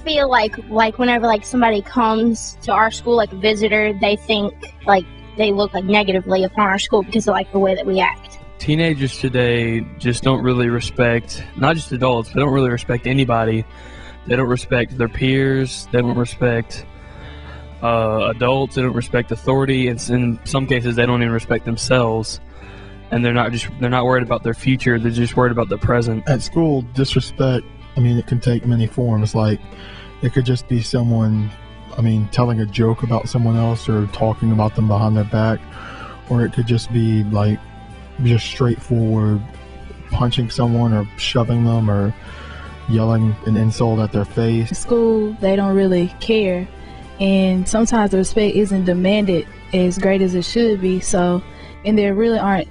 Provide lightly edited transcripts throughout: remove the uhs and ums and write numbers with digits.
feel like whenever like somebody comes to our school, like a visitor, they think like they look like negatively upon our school because of like the way that we act. Teenagers today just don't really respect, not just adults, they don't really respect anybody. They don't respect their peers. They don't respect adults. They don't respect authority. And in some cases, they don't even respect themselves. And they're not worried about their future. They're just worried about the present. At school, disrespect, I mean, it can take many forms. Like, it could just be someone, I mean, telling a joke about someone else or talking about them behind their back. Or it could just be like just straightforward punching someone or shoving them or yelling an insult at their face. In school, they don't really care, and sometimes the respect isn't demanded as great as it should be. So, and there really aren't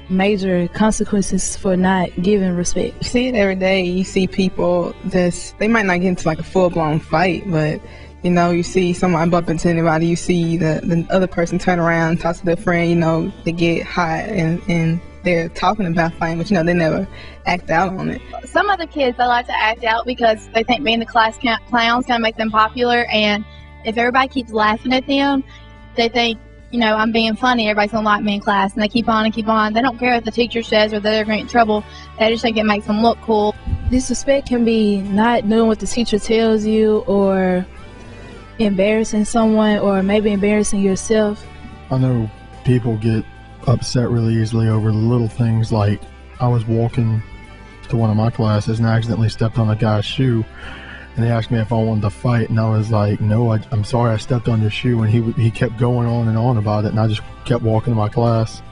major consequences for not giving respect. You see it every day. You see people they might not get into like a full-blown fight, but you know, you see someone bump into anybody, you see the other person turn around, talk to their friend, you know, they get hot and they're talking about fighting, but you know, they never act out on it. Some other kids, they like to act out because they think being the class clown's going to make them popular, and if everybody keeps laughing at them, they think, you know, I'm being funny, everybody's going to like me in class, and they keep on and keep on. They don't care what the teacher says or they're going to get in trouble. They just think it makes them look cool. Disrespect can be not doing what the teacher tells you, or embarrassing someone, or maybe embarrassing yourself. I know people get upset really easily over little things. Like, I was walking to one of my classes and I accidentally stepped on a guy's shoe, and they asked me if I wanted to fight, and I was like, no, I'm sorry, I stepped on your shoe. And he kept going on and on about it, and I just kept walking to my class.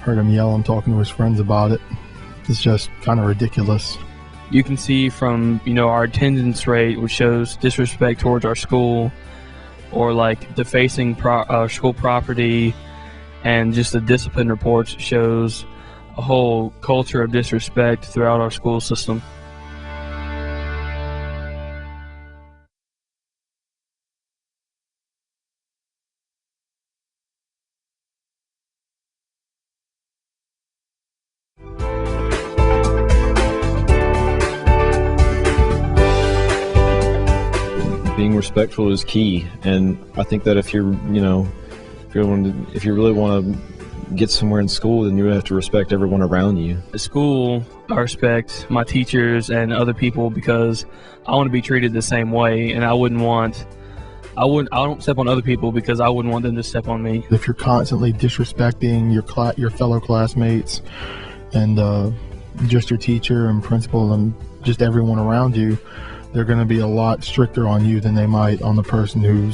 Heard him yelling, talking to his friends about it. It's just kind of ridiculous. You can see from, you know, our attendance rate, which shows disrespect towards our school, or like defacing school property, and just the discipline reports shows a whole culture of disrespect throughout our school system. Being respectful is key, and I think that if you're, you know, if you really want to get somewhere in school, then you have to respect everyone around you. At school, I respect my teachers and other people because I want to be treated the same way, and I don't step on other people because I wouldn't want them to step on me. If you're constantly disrespecting your fellow classmates and just your teacher and principal and just everyone around you, they're going to be a lot stricter on you than they might on the person who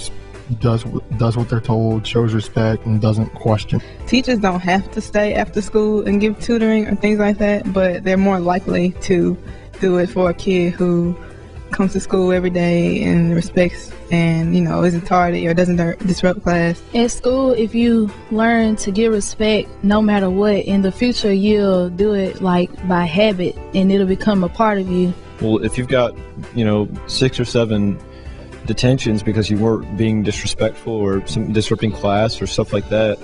does what they're told, shows respect, and doesn't question. Teachers don't have to stay after school and give tutoring or things like that, but they're more likely to do it for a kid who comes to school every day and respects and, you know, isn't tardy or doesn't disrupt class. In school, if you learn to give respect no matter what, in the future you'll do it like by habit, and it'll become a part of you. Well, if you've got, you know, 6 or 7 detentions because you weren't being disrespectful or disrupting class or stuff like that,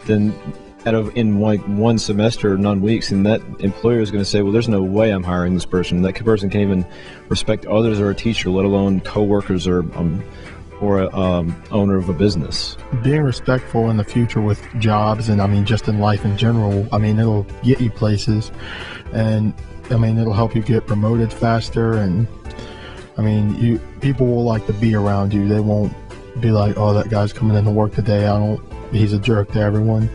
then in like one semester or 9 weeks, and that employer is going to say, well, there's no way I'm hiring this person. That person can't even respect others or a teacher, let alone co-workers or owner of a business. Being respectful in the future with jobs, and I mean just in life in general, I mean, it'll get you places, and I mean, it'll help you get promoted faster, and I mean, people will like to be around you. They won't be like, oh, that guy's coming into work today, he's a jerk to everyone.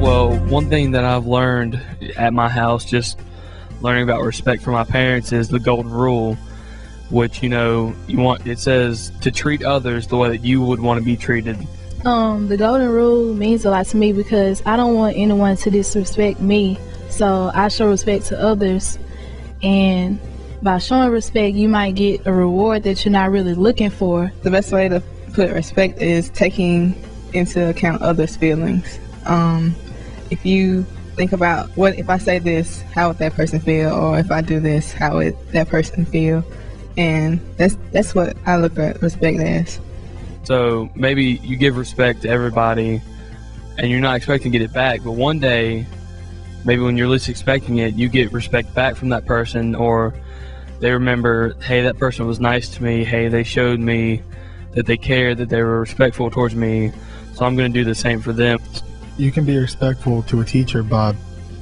Well, one thing that I've learned at my house, just learning about respect for my parents, is the golden rule, which, you know, it says to treat others the way that you would want to be treated. The golden rule means a lot to me because I don't want anyone to disrespect me, so I show respect to others, and by showing respect you might get a reward that you're not really looking for. The best way to put respect is taking into account others' feelings. If you think about, what if I say this, how would that person feel, or if I do this, how would that person feel? and that's what I look at respect as. So maybe you give respect to everybody, and you're not expecting to get it back, but one day, maybe when you're least expecting it, you get respect back from that person, or they remember, hey, that person was nice to me, hey, they showed me that they cared, that they were respectful towards me, so I'm going to do the same for them. You can be respectful to a teacher by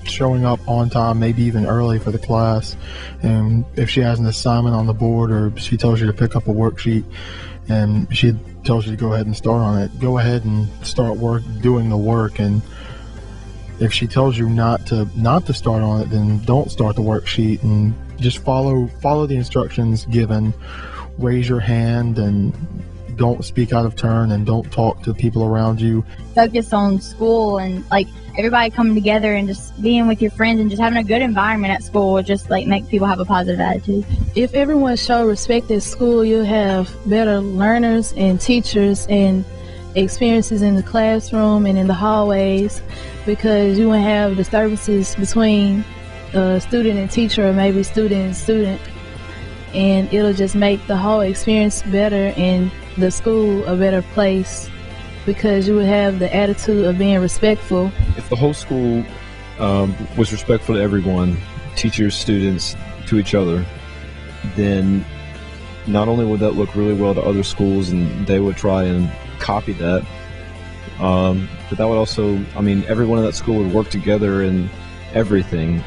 showing up on time, maybe even early for the class. And if she has an assignment on the board, or she tells you to pick up a worksheet and she tells you to go ahead and start on it, go ahead and start doing the work. And if she tells you not to start on it, then don't start the worksheet, and just follow the instructions given. Raise your hand and don't speak out of turn, and don't talk to people around you. Focus on school and like everybody coming together and just being with your friends and just having a good environment at school will just like make people have a positive attitude. If everyone show respect at school, you'll have better learners and teachers and experiences in the classroom and in the hallways, because you won't have disturbances between student and teacher, or maybe student and student, and it'll just make the whole experience better and the school a better place, because you would have the attitude of being respectful. If the whole school was respectful to everyone, teachers, students, to each other, then not only would that look really well to other schools and they would try and copy that, but that would also, I mean, everyone in that school would work together in everything.